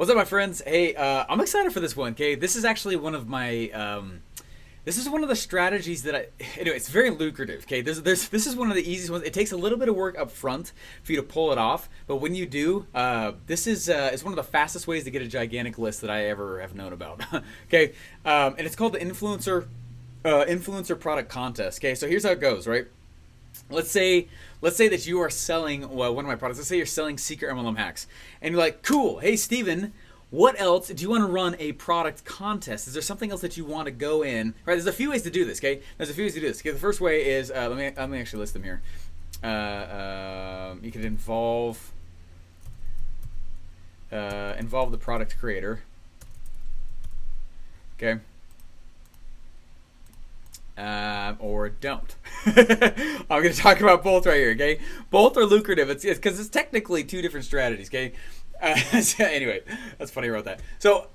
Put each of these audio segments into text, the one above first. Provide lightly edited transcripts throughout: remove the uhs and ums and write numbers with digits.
What's up, my friends? Hey, I'm excited for this one. Okay, this is actually one of my this is one of the strategies that anyway, it's very lucrative. Okay, this is one of the easiest ones. It takes a little bit of work up front for you to pull it off, but when you do, this is one of the fastest ways to get a gigantic list that I ever have known about. Okay, and it's called the influencer product contest. Okay, so here's how it goes. Right, let's say that you are selling one of my products. Let's say you're selling secret MLM hacks, and you're like, cool. Hey, Steven, what else do you want to run a product contest? Is there something else that you want to go in? Right? There's a few ways to do this. Okay, there's a few ways to do this. Okay, the first way is let me actually list them here. You could involve the product creator. Okay. Or don't. I'm going to talk about both right here, okay? Both are lucrative. It's because it's technically two different strategies, okay? So anyway, that's funny I wrote that. So,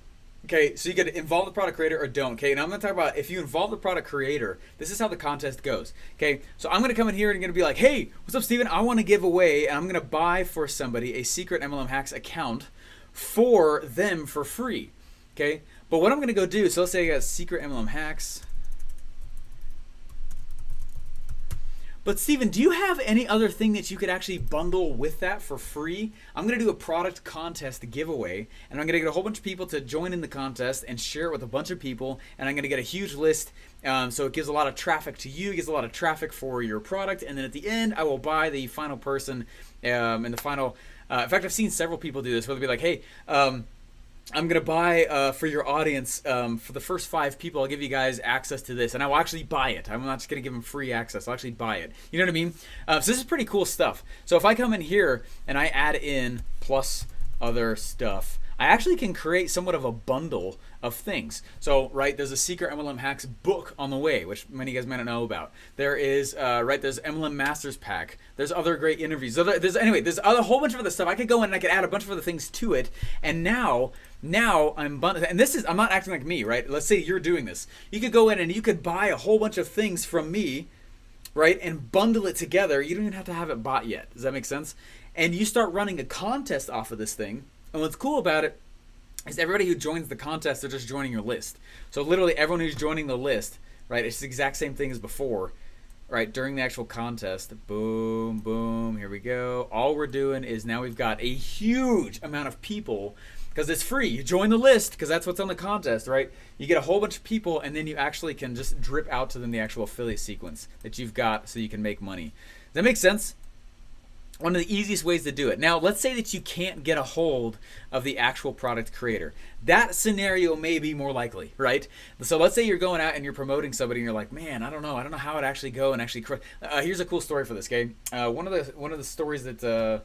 okay, so you could involve the product creator or don't, okay? And I'm going to talk about if you involve the product creator, this is how the contest goes, okay? So I'm going to come in here and going to be like, hey, what's up, Steven? I want to give away, and I'm going to buy for somebody a secret MLM Hacks account for them for free, okay? But what I'm going to go do, so let's say I got secret MLM Hacks. But Steven, do you have any other thing that you could actually bundle with that for free? I'm going to do a product contest giveaway, and I'm going to get a whole bunch of people to join in the contest and share it with a bunch of people, and I'm going to get a huge list, so it gives a lot of traffic to you, it gives a lot of traffic for your product, and then at the end, I will buy the final person, and the final, in fact, I've seen several people do this, where they'll be like, hey, I'm going to buy for your audience, for the first 5 people, I'll give you guys access to this. And I will actually buy it. I'm not just going to give them free access. I'll actually buy it. You know what I mean? So this is pretty cool stuff. So if I come in here and I add in plus other stuff, I actually can create somewhat of a bundle of things. So, right, there's a secret MLM Hacks book on the way, which many of you guys might not know about. There is, there's MLM Masters Pack. There's other great interviews. There's a whole bunch of other stuff. I could go in and I could add a bunch of other things to it. And now I'm bundling. And I'm not acting like me, right? Let's say you're doing this. You could go in and you could buy a whole bunch of things from me, right, and bundle it together. You don't even have to have it bought yet. Does that make sense? And you start running a contest off of this thing. And what's cool about it is everybody who joins the contest, they're just joining your list. So literally everyone who's joining the list, right, it's the exact same thing as before, right, during the actual contest. Boom, boom, here we go. All we're doing is now we've got a huge amount of people because it's free. You join the list because that's what's on the contest, right? You get a whole bunch of people and then you actually can just drip out to them the actual affiliate sequence that you've got so you can make money. Does that make sense? One of the easiest ways to do it. Now, let's say that you can't get a hold of the actual product creator. That scenario may be more likely, right? So let's say you're going out and you're promoting somebody and you're like, man, I don't know how it actually go and actually. Here's a cool story for this, okay? One of the stories that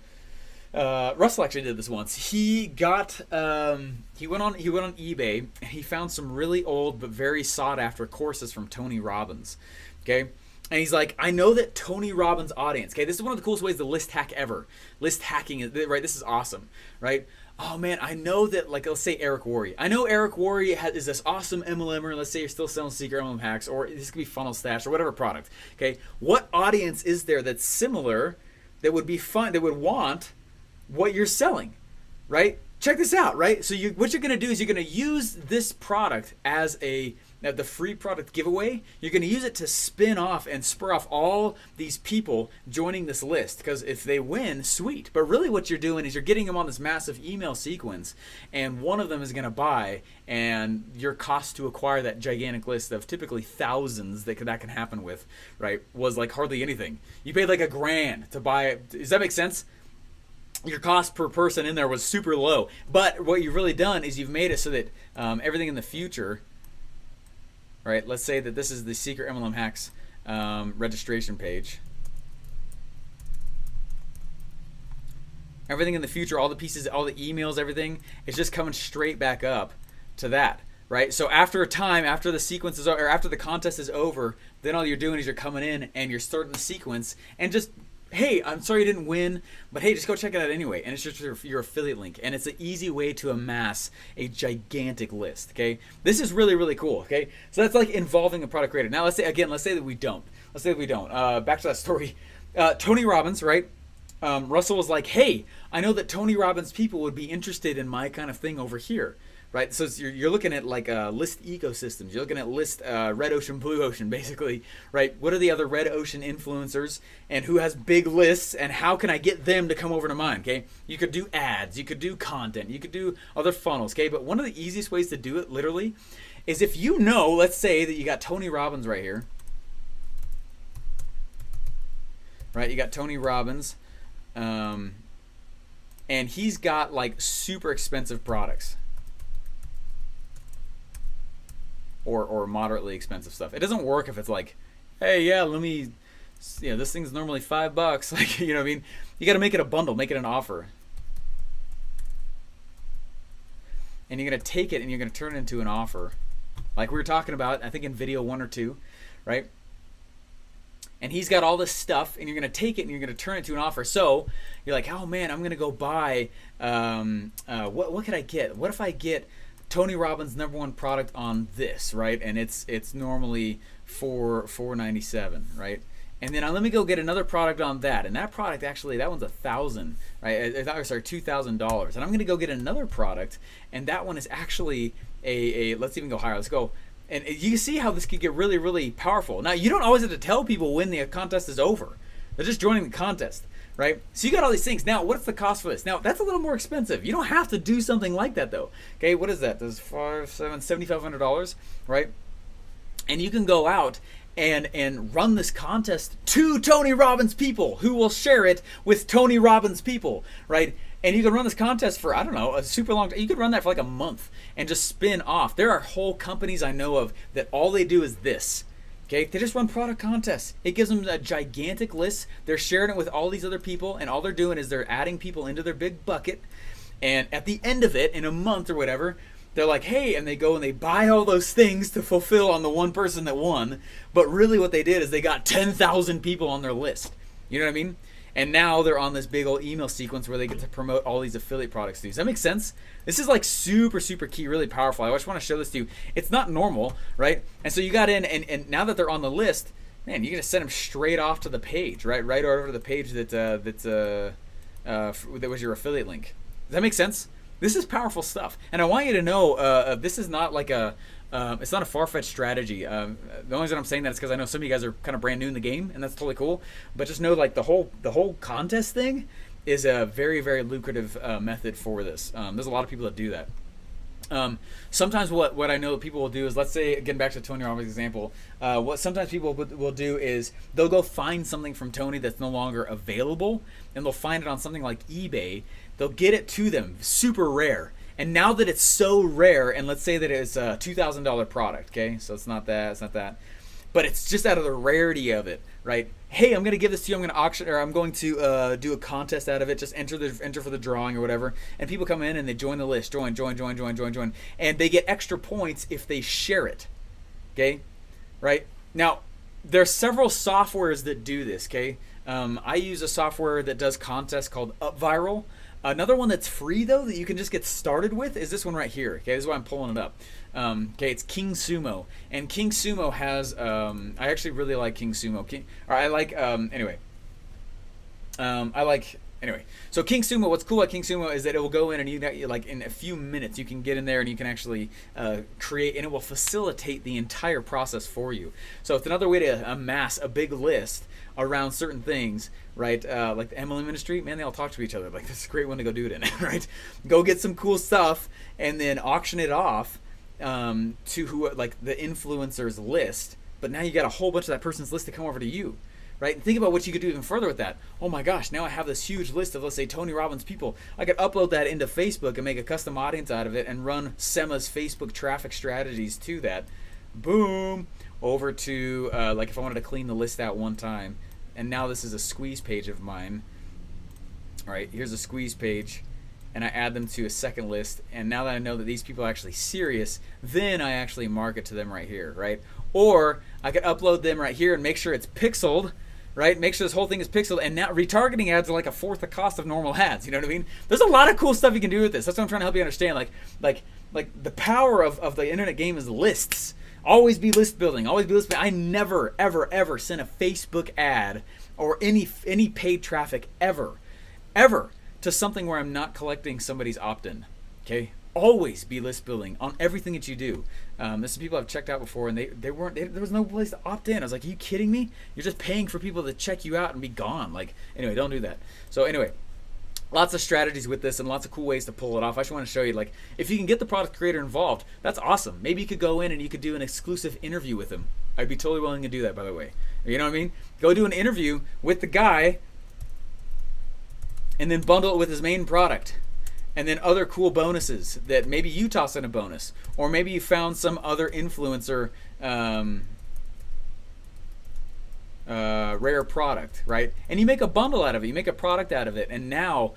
Russell actually did this once. He went on eBay and he found some really old but very sought after courses from Tony Robbins, okay? And he's like, I know that Tony Robbins' audience, okay, this is one of the coolest ways to list hack ever. List hacking, right? This is awesome, right? Oh man, I know that, like, let's say Eric Worre. I know Eric Worre is this awesome MLMer. Let's say you're still selling secret MLM hacks, or this could be Funnel Stash or whatever product, okay? What audience is there that's similar, that would be fun, that would want what you're selling, right? Check this out, right? So what you're going to do is you're going to use this product as the free product giveaway. You're going to use it to spin off and spur off all these people joining this list, because if they win, sweet. But really what you're doing is you're getting them on this massive email sequence, and one of them is going to buy, and your cost to acquire that gigantic list of typically thousands that can happen with, right, was like hardly anything. You paid like $1,000 to buy it. Does that make sense? Your cost per person in there was super low. But what you've really done is you've made it so that everything in the future, right, let's say that this is the secret MLM Hacks registration page. Everything in the future, all the pieces, all the emails, everything, is just coming straight back up to that, right? So after a time, after the sequence is over, or after the contest is over, then all you're doing is you're coming in and you're starting the sequence and just, hey, I'm sorry you didn't win, but hey, just go check it out anyway. And it's just your affiliate link. And it's an easy way to amass a gigantic list, okay? This is really, really cool, okay? So that's like involving a product creator. Now, let's say that we don't. Back to that story. Tony Robbins, right? Russell was like, hey, I know that Tony Robbins people would be interested in my kind of thing over here. Right, so you're looking at like list ecosystems. You're looking at list red ocean, blue ocean, basically. Right, what are the other red ocean influencers, and who has big lists, and how can I get them to come over to mine? Okay, you could do ads, you could do content, you could do other funnels. Okay, but one of the easiest ways to do it, literally, is if you know, let's say that you got Tony Robbins right here. Right, you got Tony Robbins, and he's got like super expensive products. Or moderately expensive stuff. It doesn't work if it's like, hey, yeah, let me, this thing's normally $5. Like, you know what I mean? You got to make it a bundle, make it an offer. And you're going to take it and you're going to turn it into an offer. Like we were talking about, I think in video 1 or 2, right? And he's got all this stuff, and you're going to take it and you're going to turn it to an offer. So you're like, oh man, I'm going to go buy, what could I get? What if I get Tony Robbins' #1 product on this, right? And it's normally $497, right? And then let me go get another product on that, and that product actually, that one's $1,000, right? Sorry, $2,000. And I'm gonna go get another product, and that one is actually a let's even go higher. Let's go. And you see how this could get really, really powerful. Now, you don't always have to tell people when the contest is over. They're just joining the contest. Right? So you got all these things. Now, what's the cost for this? Now, that's a little more expensive. You don't have to do something like that, though. Okay, what is that? That's $7,500, right? And you can go out and run this contest to Tony Robbins people who will share it with Tony Robbins people, right? And you can run this contest for, I don't know, a super long time. You could run that for like a month and just spin off. There are whole companies I know of that all they do is this. Okay, they just run product contests. It gives them a gigantic list. They're sharing it with all these other people, and all they're doing is they're adding people into their big bucket. And at the end of it, in a month or whatever, they're like, hey, and they go and they buy all those things to fulfill on the one person that won. But really what they did is they got 10,000 people on their list. You know what I mean? And now they're on this big old email sequence where they get to promote all these affiliate products to you. Does that make sense? This is like super, super key, really powerful. I just want to show this to you. It's not normal, right? And so you got in, and now that they're on the list, man, you're going to send them straight off to the page, right? Right over to the page that was your affiliate link. Does that make sense? This is powerful stuff. And I want you to know this is not like it's not a far-fetched strategy. The only reason I'm saying that is because I know some of you guys are kind of brand new in the game, and that's totally cool. But just know, like the whole contest thing is a very, very lucrative method for this. There's a lot of people that do that. Sometimes what I know people will do is, let's say, getting back to Tony Robbins' example, what sometimes people will do is they'll go find something from Tony that's no longer available, and they'll find it on something like eBay. They'll get it to them, super rare. And now that it's so rare, and let's say that it's a $2,000 product, okay? So it's not that. But it's just out of the rarity of it, right? Hey, I'm going to give this to you. I'm going to auction, or I'm going to do a contest out of it. Just enter for the drawing or whatever. And people come in and they join the list. Join. And they get extra points if they share it, okay? Right? Now, there are several softwares that do this, okay? I use a software that does contests called UpViral. Another one that's free, though, that you can just get started with is this one right here. Okay, this is why I'm pulling it up. Okay, it's King Sumo. And King Sumo has, I actually really like King Sumo. Anyway, so King Sumo, what's cool about King Sumo is that it will go in and you, like, in a few minutes, you can get in there and you can actually create, and it will facilitate the entire process for you. So it's another way to amass a big list around certain things, right? Like the MLM industry, man, they all talk to each other. Like, this is a great one to go do it in, right? Go get some cool stuff and then auction it off to who, like the influencer's list. But now you got a whole bunch of that person's list to come over to you, right? And think about what you could do even further with that. Oh my gosh, now I have this huge list of, let's say, Tony Robbins people. I could upload that into Facebook and make a custom audience out of it and run Sema's Facebook traffic strategies to that. Boom, over to, like if I wanted to clean the list out one time, and now this is a squeeze page of mine. All right, here's a squeeze page, and I add them to a second list, and now that I know that these people are actually serious, then I actually market to them right here, right? Or I could upload them right here and make sure it's pixeled, right? Make sure this whole thing is pixeled, and now retargeting ads are like a fourth the cost of normal ads, you know what I mean? There's a lot of cool stuff you can do with this. That's what I'm trying to help you understand. Like the power of the internet game is lists. Always be list building. Always be list building. I never, ever, ever sent a Facebook ad or any paid traffic ever ever to something where I'm not collecting somebody's opt-in. Okay, always be list building on everything that you do. This is people I've checked out before, and there was no place to opt in. I was like, are you kidding me? You're just paying for people to check you out and be gone. Like, anyway, don't do that. So anyway, lots of strategies with this and lots of cool ways to pull it off. I just want to show you, like, if you can get the product creator involved, that's awesome. Maybe you could go in and you could do an exclusive interview with him. I'd be totally willing to do that, by the way. You know what I mean? Go do an interview with the guy and then bundle it with his main product. And then other cool bonuses that maybe you toss in a bonus, or maybe you found some other influencer rare product, right? And you make a bundle out of it, you make a product out of it, and now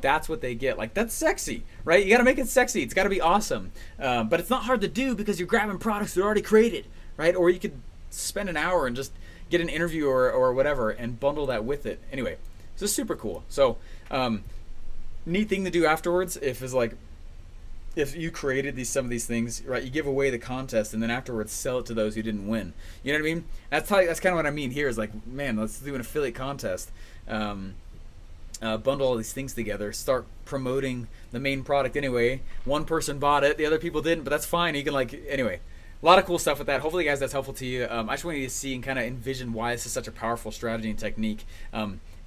that's what they get. Like, that's sexy, right? You got to make it sexy. It's got to be awesome, but it's not hard to do because you're grabbing products that are already created, right? Or you could spend an hour and just get an interview or whatever and bundle that with it. Anyway, so it's super cool. So neat thing to do afterwards if you created some of these things, right? You give away the contest and then afterwards sell it to those who didn't win. You know what I mean? That's kind of what I mean here is like, man, let's do an affiliate contest. Bundle all these things together, start promoting the main product anyway. One person bought it, the other people didn't, but that's fine. You can anyway. A lot of cool stuff with that. Hopefully, guys, that's helpful to you. I just want you to see and kind of envision why this is such a powerful strategy and technique.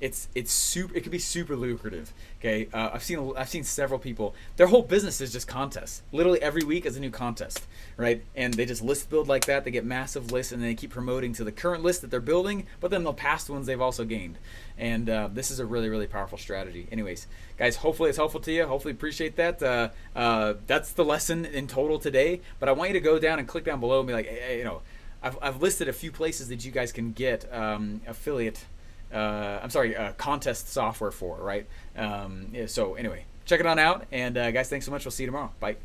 It can be super lucrative. Okay, I've seen several people. Their whole business is just contests. Literally every week is a new contest, right? And they just list build like that. They get massive lists, and then they keep promoting to the current list that they're building, but then the past ones they've also gained. And this is a really, really powerful strategy. Anyways, guys, hopefully it's helpful to you. Hopefully appreciate that. That's the lesson in total today. But I want you to go down and click down below and be like, hey, I've listed a few places that you guys can get affiliate. Contest software for, right? So anyway, check it on out. And guys, thanks so much. We'll see you tomorrow. Bye.